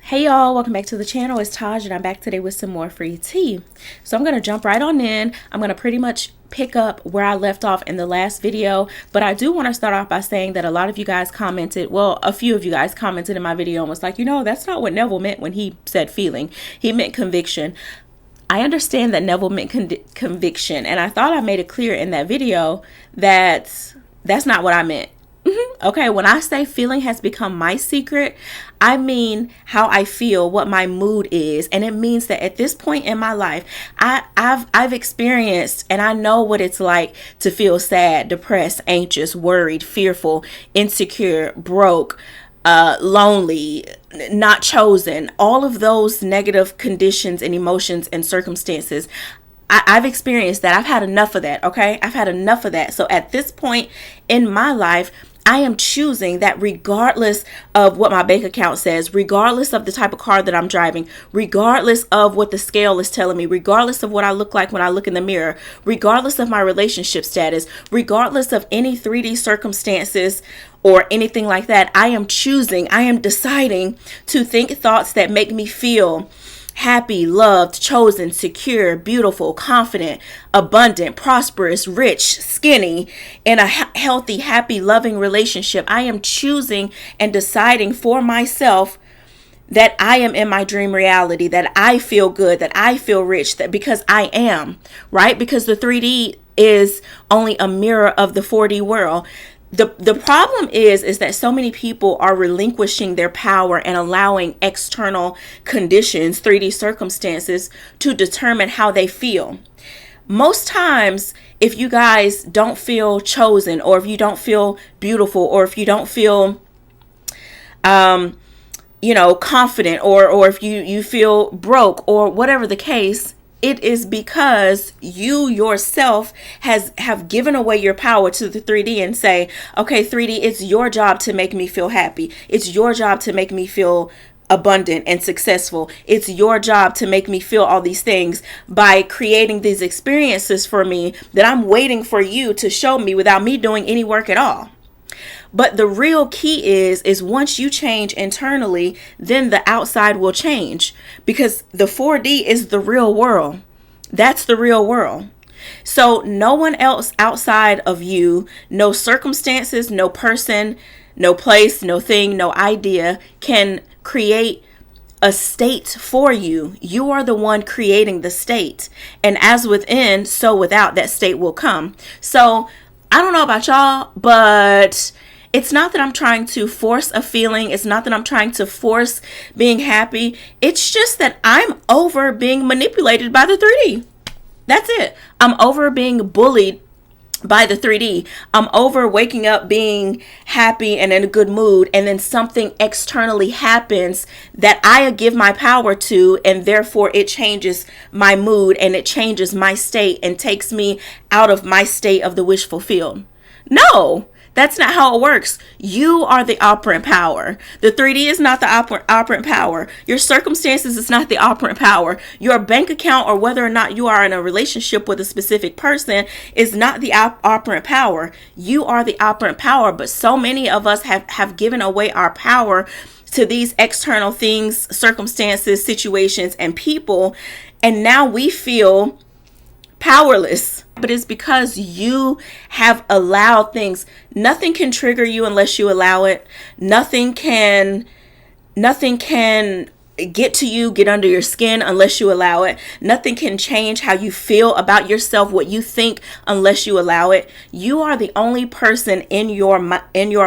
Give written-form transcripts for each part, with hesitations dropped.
Hey y'all, welcome back to the channel. It's Taj and I'm back today with some more free tea. So I'm going to jump right on in. I'm going to pretty much pick up where I left off in the last video, but I do want to start off by saying that a lot of you guys commented, well, a few of you guys commented in my video and was like, that's not what Neville meant when he said feeling. He meant conviction. I understand that Neville meant conviction, and I thought I made it clear in that video that that's not what I meant. Okay, when I say feeling has become my secret, I mean how I feel, what my mood is, and it means that at this point in my life, I've experienced and I know what it's like to feel sad, depressed, anxious, worried, fearful, insecure, broke, lonely, not chosen, all of those negative conditions and emotions and circumstances. I've experienced that. I've had enough of that. Okay. I've had enough of that. So at this point in my life, I am choosing that regardless of what my bank account says, regardless of the type of car that I'm driving, regardless of what the scale is telling me, regardless of what I look like when I look in the mirror, regardless of my relationship status, regardless of any 3D circumstances or anything like that, I am deciding to think thoughts that make me feel happy, loved, chosen, secure, beautiful, confident, abundant, prosperous, rich, skinny, in a healthy, happy, loving relationship. I am choosing and deciding for myself that I am in my dream reality, that I feel good, that I feel rich, that because I am, right? Because the 3D is only a mirror of the 4D world. The problem is that so many people are relinquishing their power and allowing external conditions, 3D circumstances, to determine how they feel. Most times, if you guys don't feel chosen, or if you don't feel beautiful, or if you don't feel confident, or if you feel broke, or whatever the case, it is because you yourself have given away your power to the 3D and say, okay, 3D, it's your job to make me feel happy. It's your job to make me feel abundant and successful. It's your job to make me feel all these things by creating these experiences for me that I'm waiting for you to show me without me doing any work at all. But the real key is once you change internally, then the outside will change, because the 4D is the real world. That's the real world. So no one else outside of you, no circumstances, no person, no place, no thing, no idea can create a state for you. You are the one creating the state. And as within, so without, that state will come. So I don't know about y'all, but it's not that I'm trying to force a feeling. It's not that I'm trying to force being happy. It's just that I'm over being manipulated by the 3D. That's it. I'm over being bullied by the 3D. I'm over waking up being happy and in a good mood, and then something externally happens that I give my power to, and therefore it changes my mood and it changes my state and takes me out of my state of the wish fulfilled. No. That's not how it works. You are the operant power. The 3D is not the operant power. Your circumstances is not the operant power. Your bank account, or whether or not you are in a relationship with a specific person, is not the operant power. You are the operant power. But so many of us have given away our power to these external things, circumstances, situations, and people. And now we feel powerless. But it's because you have allowed things. Nothing can trigger you unless you allow it. Nothing can get to you, get under your skin unless you allow it. Nothing can change how you feel about yourself, what you think, unless you allow it. You are the only person in your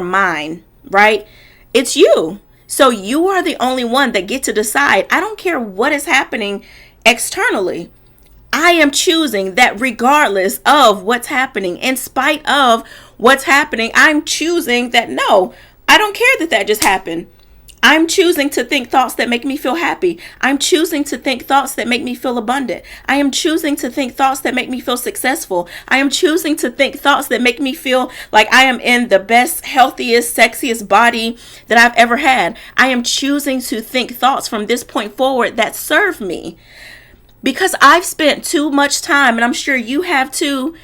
mind, right? It's you. So you are the only one that get to decide. I don't care what is happening externally. I am choosing that regardless of what's happening, in spite of what's happening, I'm choosing that no, I don't care that just happened. I'm choosing to think thoughts that make me feel happy. I'm choosing to think thoughts that make me feel abundant. I am choosing to think thoughts that make me feel successful. I am choosing to think thoughts that make me feel like I am in the best, healthiest, sexiest body that I've ever had. I am choosing to think thoughts from this point forward that serve me. Because I've spent too much time, and I'm sure you have too,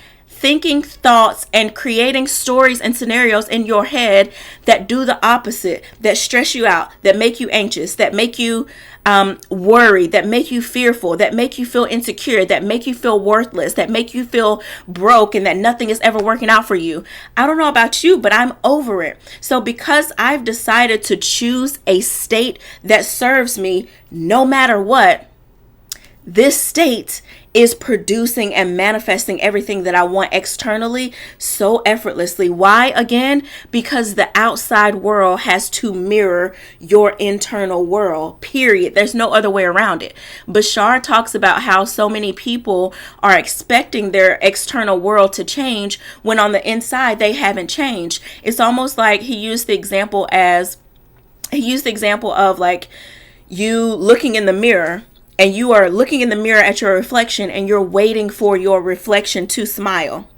thinking thoughts and creating stories and scenarios in your head that do the opposite, that stress you out, that make you anxious, that make you worried, that make you fearful, that make you feel insecure, that make you feel worthless, that make you feel broke, and that nothing is ever working out for you. I don't know about you, but I'm over it. So because I've decided to choose a state that serves me no matter what, this state is producing and manifesting everything that I want externally so effortlessly. Why? Again, because the outside world has to mirror your internal world, period. There's no other way around it. Bashar talks about how so many people are expecting their external world to change when on the inside they haven't changed. It's almost like he used the example of like you looking in the mirror, and you are looking in the mirror at your reflection and you're waiting for your reflection to smile,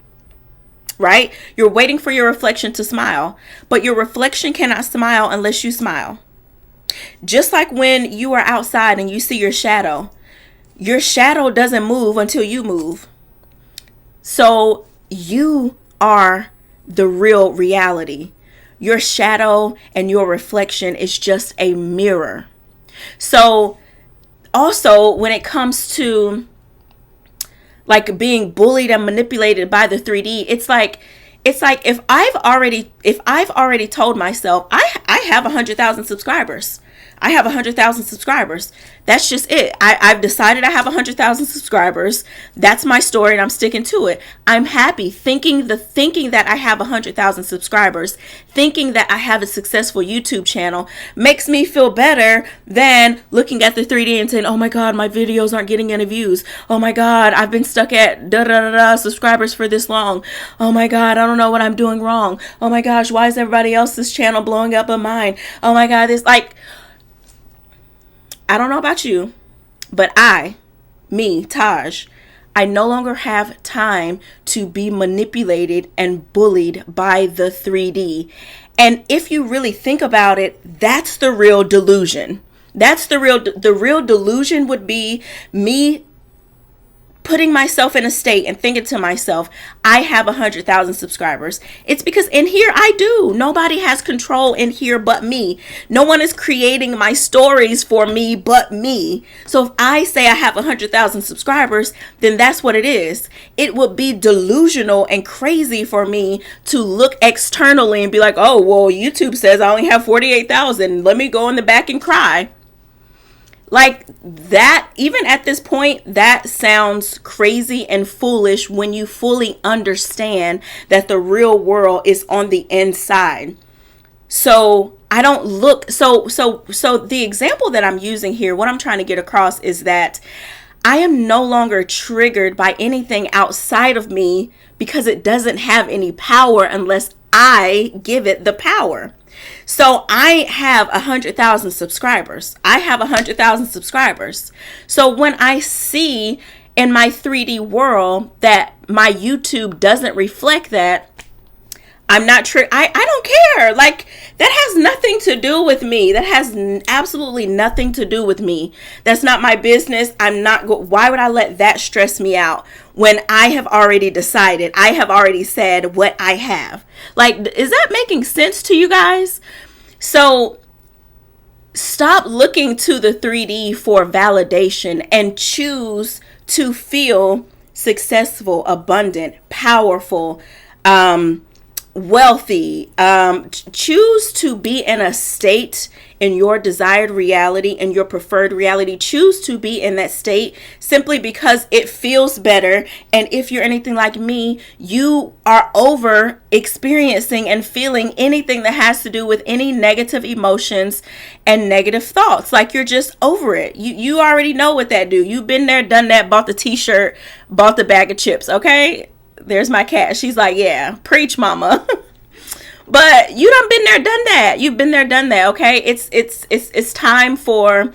right? You're waiting for your reflection to smile, but your reflection cannot smile unless you smile. Just like when you are outside and you see your shadow doesn't move until you move. So you are the real reality. Your shadow and your reflection is just a mirror. So also, when it comes to like being bullied and manipulated by the 3D, it's like if I've already told myself I have 100,000 subscribers. I have 100,000 subscribers. That's just it. I've decided I have 100,000 subscribers. That's my story and I'm sticking to it. I'm happy thinking that I have 100,000 subscribers, thinking that I have a successful YouTube channel makes me feel better than looking at the 3D and saying, oh my God, my videos aren't getting any views. Oh my God, I've been stuck at subscribers for this long. Oh my God, I don't know what I'm doing wrong. Oh my gosh, why is everybody else's channel blowing up but mine? Oh my God, I don't know about you, but Taj, I no longer have time to be manipulated and bullied by the 3D. And if you really think about it, that's the real delusion. The real delusion would be me putting myself in a state and thinking to myself, I have 100,000 subscribers. It's because in here I do. Nobody has control in here but me. No one is creating my stories for me but me. So if I say I have 100,000 subscribers, then that's what it is. It would be delusional and crazy for me to look externally and be like, oh, well, YouTube says I only have 48,000. Let me go in the back and cry. Like that, even at this point, that sounds crazy and foolish when you fully understand that the real world is on the inside. So I don't look, so the example that I'm using here, what I'm trying to get across is that I am no longer triggered by anything outside of me because it doesn't have any power unless I give it the power. So I have 100,000 subscribers. So when I see in my 3D world that my YouTube doesn't reflect that, I'm not I don't care. Like, that has nothing to do with me. That has absolutely nothing to do with me. That's not my business. Why would I let that stress me out when I have already decided, I have already said what I have? Like, is that making sense to you guys? So stop looking to the 3D for validation and choose to feel successful, abundant, powerful, wealthy. Choose to be in a state in your desired reality and your preferred reality. Choose to be in that state simply because it feels better. And if you're anything like me, you are over experiencing and feeling anything that has to do with any negative emotions and negative thoughts. Like, you're just over it. You already know what that do. You've been there, done that, bought the t-shirt, bought the bag of chips. Okay. There's my cat. She's like, yeah, preach, mama. But you done been there, done that. You've been there, done that. Okay. It's time for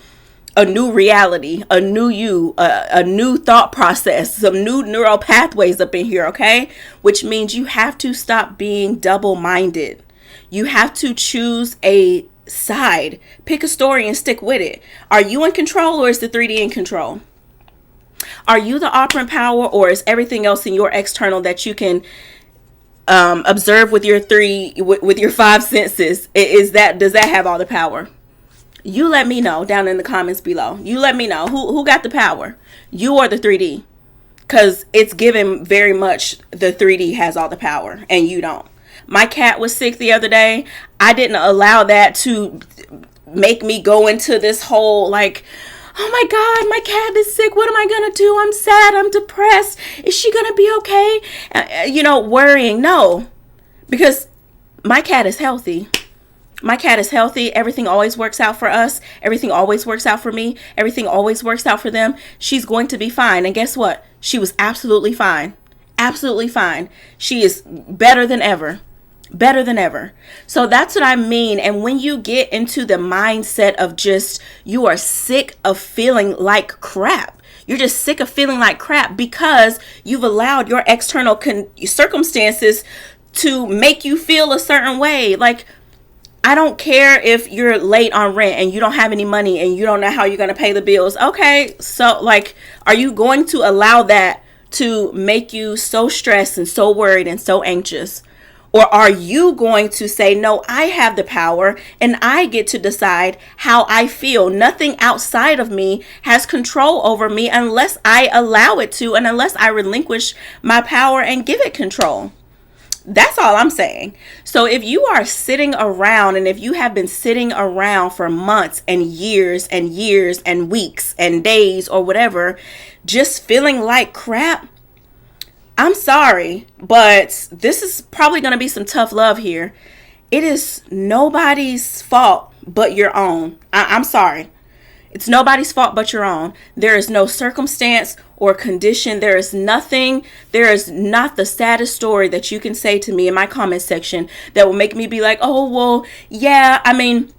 a new reality, a new you, a new thought process, some new neural pathways up in here. Okay. Which means you have to stop being double-minded. You have to choose a side, pick a story and stick with it. Are you in control or is the 3D in control? Are you the operant power, or is everything else in your external that you can observe with your with your five senses? Does that have all the power? You let me know down in the comments below. You let me know who got the power, you or the 3D, because it's given very much the 3D has all the power and you don't. My cat was sick the other day. I didn't allow that to make me go into this whole like, oh my God, my cat is sick. What am I going to do? I'm sad. I'm depressed. Is she going to be okay? Worrying. No, because my cat is healthy. My cat is healthy. Everything always works out for us. Everything always works out for me. Everything always works out for them. She's going to be fine. And guess what? She was absolutely fine. Absolutely fine. She is better than ever. Better than ever. So that's what I mean. And when you get into the mindset of just, you are sick of feeling like crap. You're just sick of feeling like crap because you've allowed your external circumstances to make you feel a certain way. Like, I don't care if you're late on rent and you don't have any money and you don't know how you're going to pay the bills. Okay, so like, are you going to allow that to make you so stressed and so worried and so anxious? Or are you going to say, no, I have the power and I get to decide how I feel. Nothing outside of me has control over me unless I allow it to, and unless I relinquish my power and give it control. That's all I'm saying. So if you are sitting around, and if you have been sitting around for months and years and weeks and days or whatever, just feeling like crap, I'm sorry, but this is probably going to be some tough love here. It is nobody's fault but your own. I'm sorry. It's nobody's fault but your own. There is no circumstance or condition. There is nothing. There is not the saddest story that you can say to me in my comment section that will make me be like, oh, well, yeah, I mean,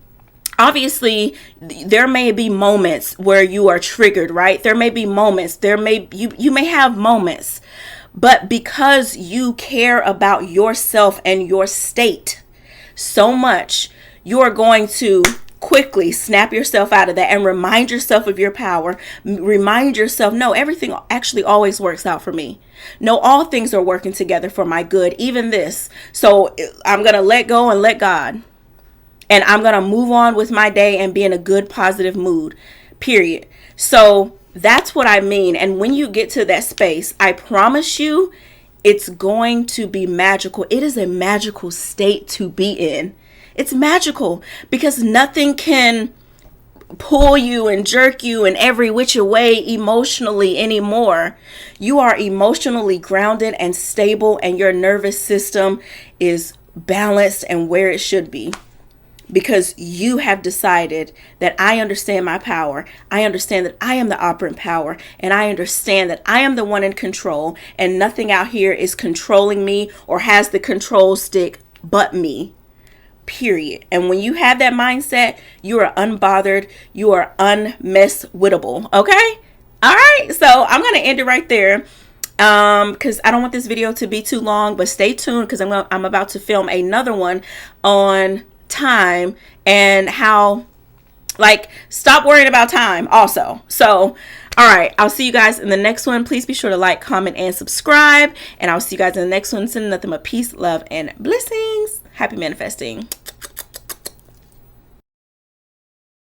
obviously, there may be moments where you are triggered, right? There may be moments. You may have moments. But because you care about yourself and your state so much, you are going to quickly snap yourself out of that and remind yourself of your power. Remind yourself, no, everything actually always works out for me. No, all things are working together for my good, even this. So I'm going to let go and let God. And I'm going to move on with my day and be in a good, positive mood, period. So that's what I mean. And when you get to that space, I promise you, it's going to be magical. It is a magical state to be in. It's magical because nothing can pull you and jerk you in every which way emotionally anymore. You are emotionally grounded and stable, and your nervous system is balanced and where it should be. Because you have decided that I understand my power. I understand that I am the operant power. And I understand that I am the one in control. And nothing out here is controlling me or has the control stick but me. Period. And when you have that mindset, you are unbothered. You are unmesswittable. Okay? All right. So I'm going to end it right there. Because I don't want this video to be too long. But stay tuned because I'm about to film another one on time and how, like, stop worrying about time also. So all right, I'll see you guys in the next one. Please be sure to like, comment, and subscribe, and I'll see you guys in the next one. Sending nothing but peace, love, and blessings. Happy manifesting.